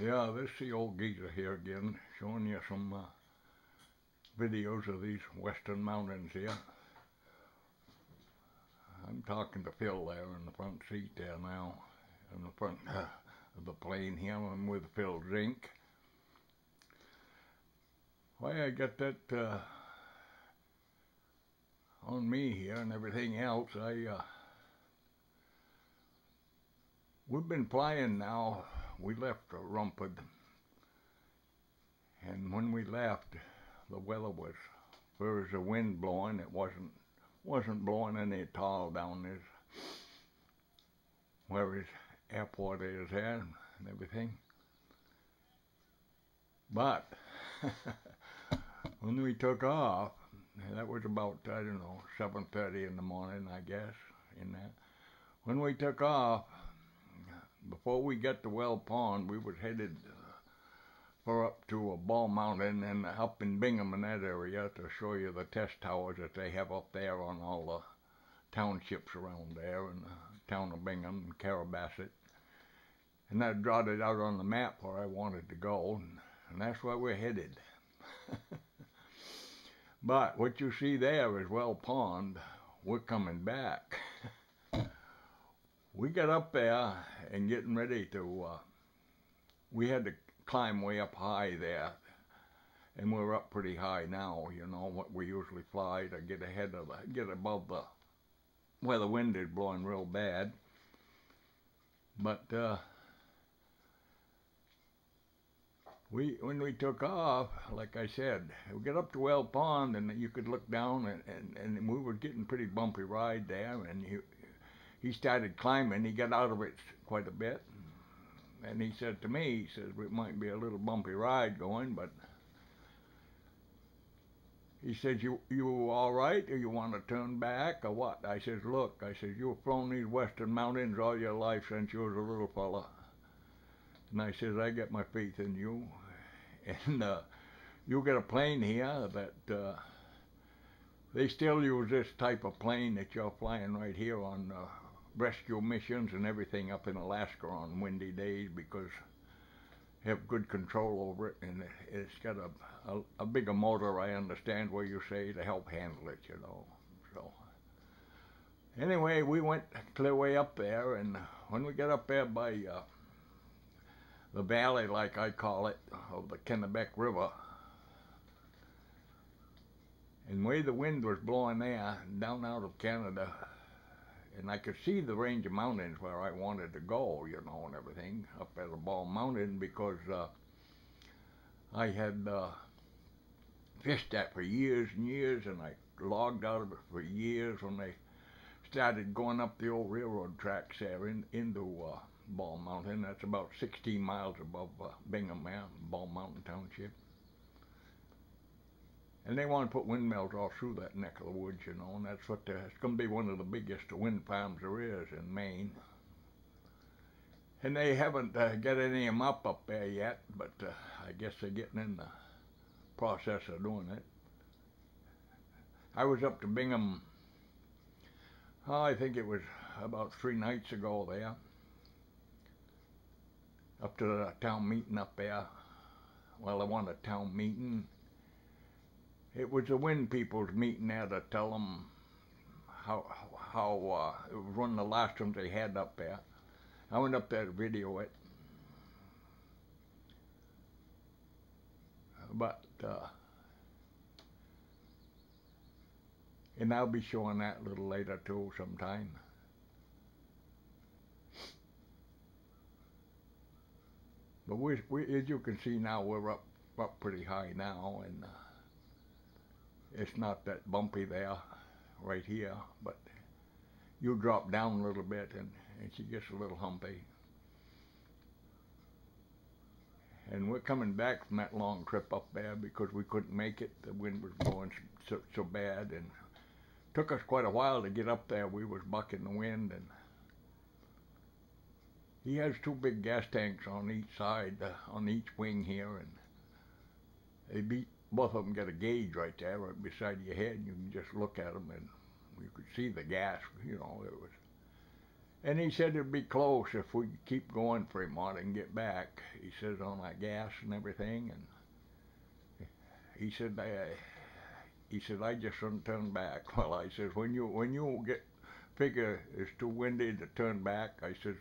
Yeah, this is the old geezer here again, showing you some videos of these western mountains here. I'm talking to Phil there in the front seat there now, in the front of the plane here. I'm with Phil Zinck. Why I got that on me here and everything else, we've been flying now. We left Rumford, and when we left, the weather was, there was a wind blowing. It wasn't blowing any at all down there where his airport is at and everything. But when we took off, that was about, I don't know, 7:30 in the morning, I guess, in that. When we took off, before we got to Well Pond, we was headed for up to Ball Mountain and up in Bingham in that area to show you the test towers that they have up there on all the townships around there in the town of Bingham and Carabasset. And that jotted out on the map where I wanted to go, and that's where we're headed. But what you see there is Well Pond. We're coming back. We got up there and getting ready to, we had to climb way up high there, and we're up pretty high now, you know, what we usually fly to get ahead of get above where the wind is blowing real bad. But when we took off, like I said, we got up to Well Pond, and you could look down, and we were getting pretty bumpy ride there, and he started climbing. He got out of it quite a bit, and he said to me, he says, it might be a little bumpy ride going, but he said, you all right, or you want to turn back, or what? I says, look, I says, you've flown these western mountains all your life since you was a little fella. And I says, I got my faith in you, and you get a plane here that they still use this type of plane that you're flying right here on rescue missions and everything up in Alaska on windy days, because they have good control over it, and it's got a bigger motor, I understand, where you say, to help handle it, you know. So anyway, we went clear way up there, and when we got up there by the valley, like I call it, of the Kennebec River, and the way the wind was blowing there, down out of Canada, and I could see the range of mountains where I wanted to go, you know, and everything, up at the Ball Mountain, because I had fished that for years and years, and I logged out of it for years when they started going up the old railroad tracks there into Ball Mountain. That's about 16 miles above Bingham, Ball Mountain Township. And they want to put windmills all through that neck of the woods, you know, and that's what it's going to be one of the biggest wind farms there is in Maine. And they haven't got any of them up there yet, but I guess they're getting in the process of doing it. I was up to Bingham, I think it was about 3 nights ago there, up to the town meeting up there. Well, I wanted a town meeting. It was the wind people's meeting there to tell them how it was one of the last ones they had up there. I went up there to video it. But, and I'll be showing that a little later too sometime. But we as you can see now, we're up pretty high now, and it's not that bumpy there, right here, but you drop down a little bit and she gets a little humpy. And we're coming back from that long trip up there because we couldn't make it. The wind was blowing so bad, and it took us quite a while to get up there. We was bucking the wind, and he has 2 big gas tanks on each side, on each wing here, and both of them got a gauge right there, right beside your head. You can just look at them, and you could see the gas. You know, And he said it'd be close if we keep going Fremont and get back. He says on that gas and everything, and he said I just shouldn't turn back. Well, I says when you get figure it's too windy to turn back, I says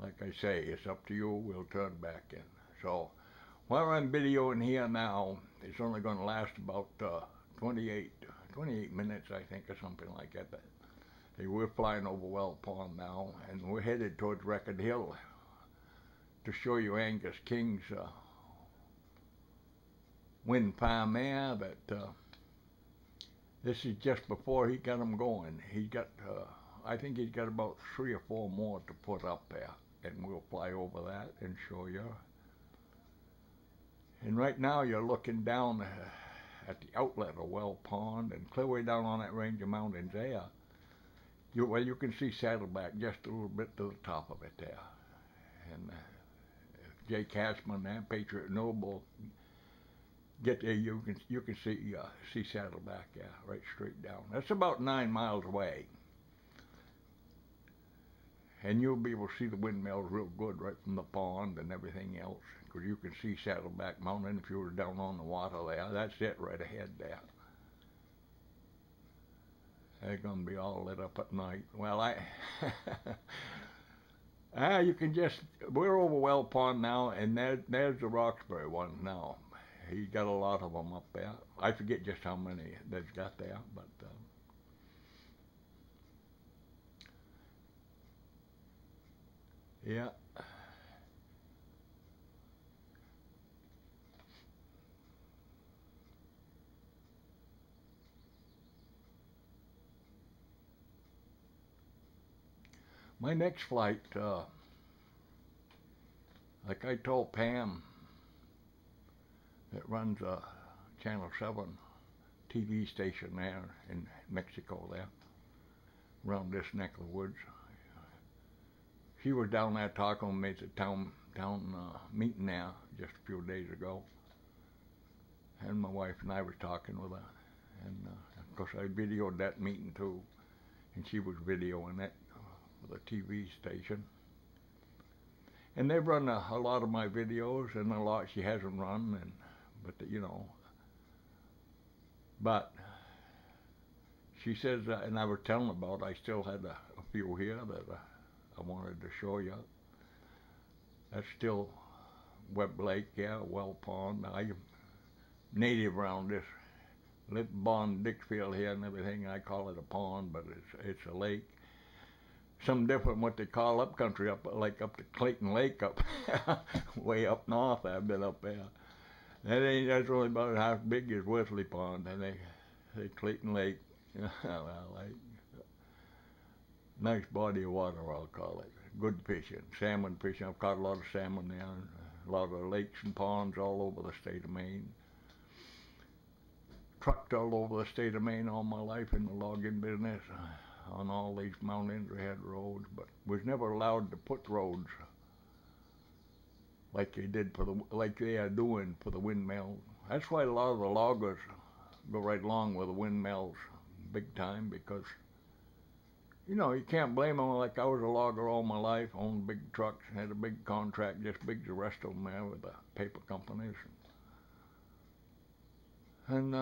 like I say, it's up to you. We'll turn back in. So while I'm videoing here now, it's only going to last about 28 minutes, I think, or something like that. We're flying over Well Pond now, and we're headed towards Record Hill to show you Angus King's wind farm there. That this is just before he got them going. He's got, I think he's got about 3 or 4 more to put up there, and we'll fly over that and show you. And right now you're looking down at the outlet of Well Pond, and clear way down on that range of mountains there. You can see Saddleback just a little bit to the top of it there. And Jay Cashman there, Patriot Noble, get there, you can see Saddleback, yeah, right straight down. That's about 9 miles away. And you'll be able to see the windmills real good right from the pond and everything else, because you can see Saddleback Mountain if you were down on the water there. That's it right ahead there. They're going to be all lit up at night. Well, you can just, we're over Well Pond now, and there's the Roxbury one now. He's got a lot of them up there. I forget just how many they've got there, but yeah. My next flight, like I told Pam, that runs Channel 7 TV station there in Mexico there, around this neck of the woods. She was down there talking with me at the town meeting there just a few days ago. And my wife and I was talking with her. And of course I videoed that meeting too. And she was videoing it for the TV station. And they've run a lot of my videos, and a lot she hasn't run, but you know. But she says, and I was telling about, I still had a few here that I wanted to show you. That's still Webb Lake, yeah, Well Pond. I'm native around this. Live in Dixfield here and everything. I call it a pond, but it's a lake. Some different what they call up country, up to Clayton Lake, up way up north. I've been up there. That's only about half big as Wesley Pond, and they Clayton Lake. Well, nice body of water, I'll call it. Good fishing, salmon fishing. I've caught a lot of salmon there, and a lot of lakes and ponds all over the state of Maine. Trucked all over the state of Maine all my life in the logging business. On all these mountains we had roads, but was never allowed to put roads like they are doing for the windmills. That's why a lot of the loggers go right along with the windmills big time, because you know, you can't blame them. Like I was a logger all my life, owned big trucks, had a big contract just big as the rest of them there with the paper companies. And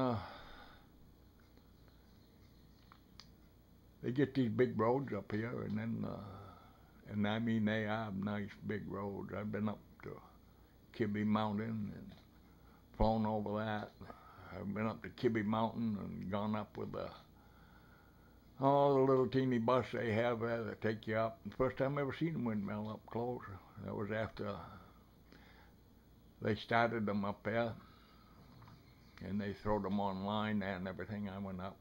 they get these big roads up here, and then, and I mean, they are nice big roads. I've been up to Kibbe Mountain and flown over that. I've been up to Kibbe Mountain and gone up with the little teeny bus they have there that take you up. The first time I ever seen a windmill up close, that was after they started them up there, and they throwed them online there and everything. I went up.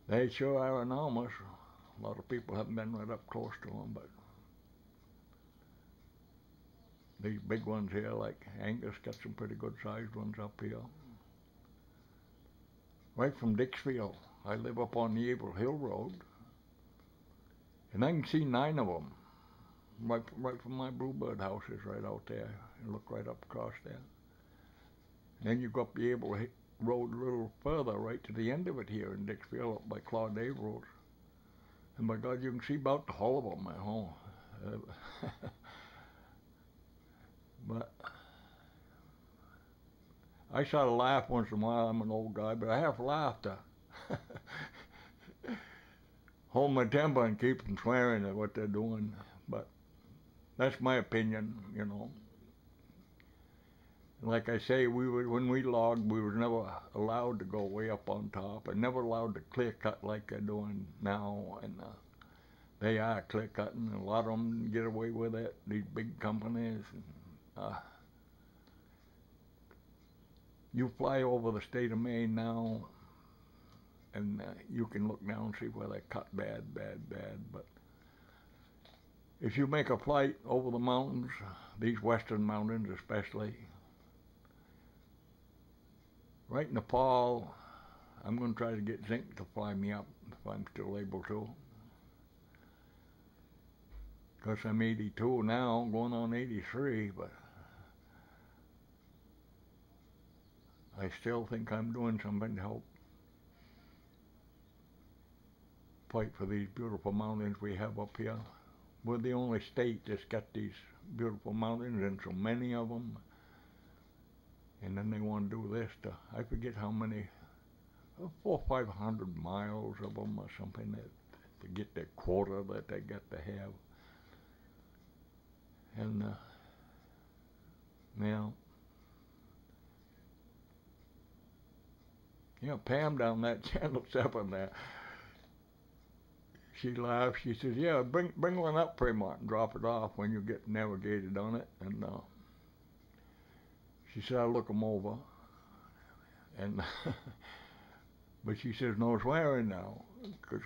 They sure are enormous. A lot of people haven't been right up close to them, but these big ones here, like Angus, got some pretty good sized ones up here. Right from Dixfield. I live up on the Able Hill Road, and I can see 9 of them. Right from my bluebird houses right out there. You look right up across there. And then you go up the Able rode a little further, right to the end of it here in Dixfield, up by Claude Averil's. And by God, you can see about the whole of them at home. But I sort of laugh once in a while. I'm an old guy, but I have to laugh to hold my temper and keep from swearing at what they're doing. But that's my opinion, you know. Like I say, when we logged, we were never allowed to go way up on top, and never allowed to clear cut like they're doing now. And they are clear cutting, and a lot of them get away with it. These big companies. And, you fly over the state of Maine now, and you can look down and see where they cut bad. But if you make a flight over the mountains, these western mountains especially, right in the fall, I'm going to try to get Zinck to fly me up if I'm still able to. Because I'm 82 now, going on 83, but I still think I'm doing something to help fight for these beautiful mountains we have up here. We're the only state that's got these beautiful mountains and so many of them. And then they want to do this to, I forget how many, 400 or 500 miles of them or something to get their quota that they got to have. And, Pam down that Channel 7 there, she laughed. She says, yeah, bring one up, Freemont, and drop it off when you get navigated on it. And she said, I'll look them over. And but she says, no swearing now, because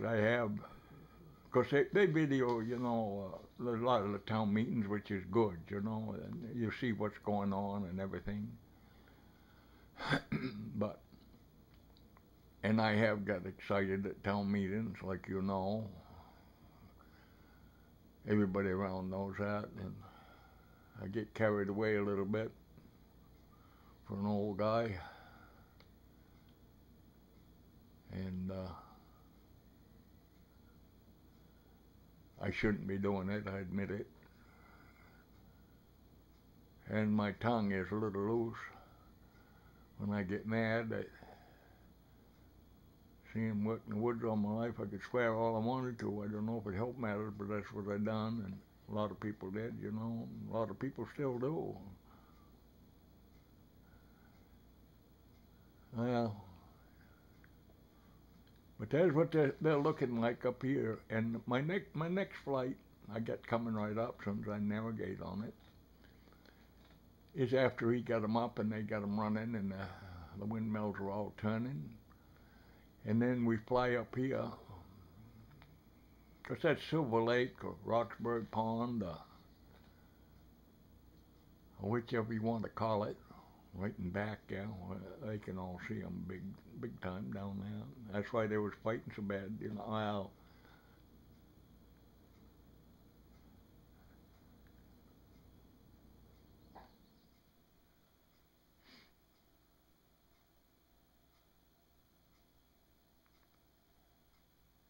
they video, there's a lot of the town meetings, which is good, and you see what's going on and everything. But, and I have got excited at town meetings, like everybody around knows that, and I get carried away a little bit for an old guy. And I shouldn't be doing it, I admit it. And my tongue is a little loose. When I get mad, seeing work in the woods all my life, I could swear all I wanted to. I don't know if it helped matters, but that's what I done, and a lot of people did, a lot of people still do. Well, but that's what they're looking like up here. And my next flight I got coming right up, as soon as I navigate on it, is after he got them up and they got them running and the windmills are all turning. And then we fly up here, because that's Silver Lake or Roxbury Pond, or whichever you want to call it, right in back there, they can all see them big time down there. That's why they was fighting so bad,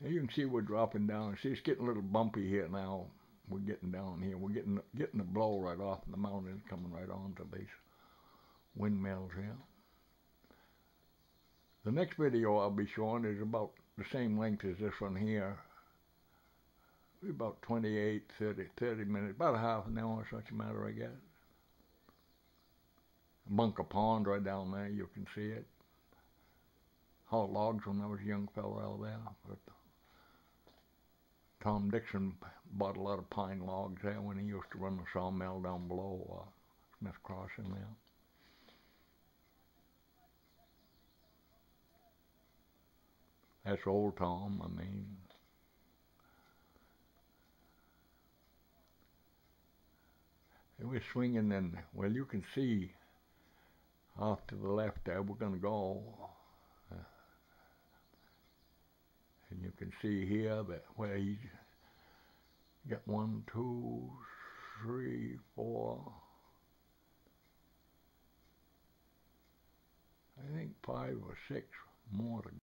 Well, you can see we're dropping down. See, it's getting a little bumpy here now. We're getting down here. We're getting the blow right off the mountains coming right onto these windmills here. The next video I'll be showing is about the same length as this one here. About 28, 30 minutes, about a half an hour, such a matter, I guess. Bunker Pond right down there, you can see it. Hauled logs when I was a young fellow out there. But Tom Dixon bought a lot of pine logs there when he used to run the sawmill down below Smith Crossing there. That's old Tom, I mean. It was swinging, and well, you can see off to the left there, we're going to go. And you can see here that where he's got 1, 2, 3, 4. I think 5 or 6 more to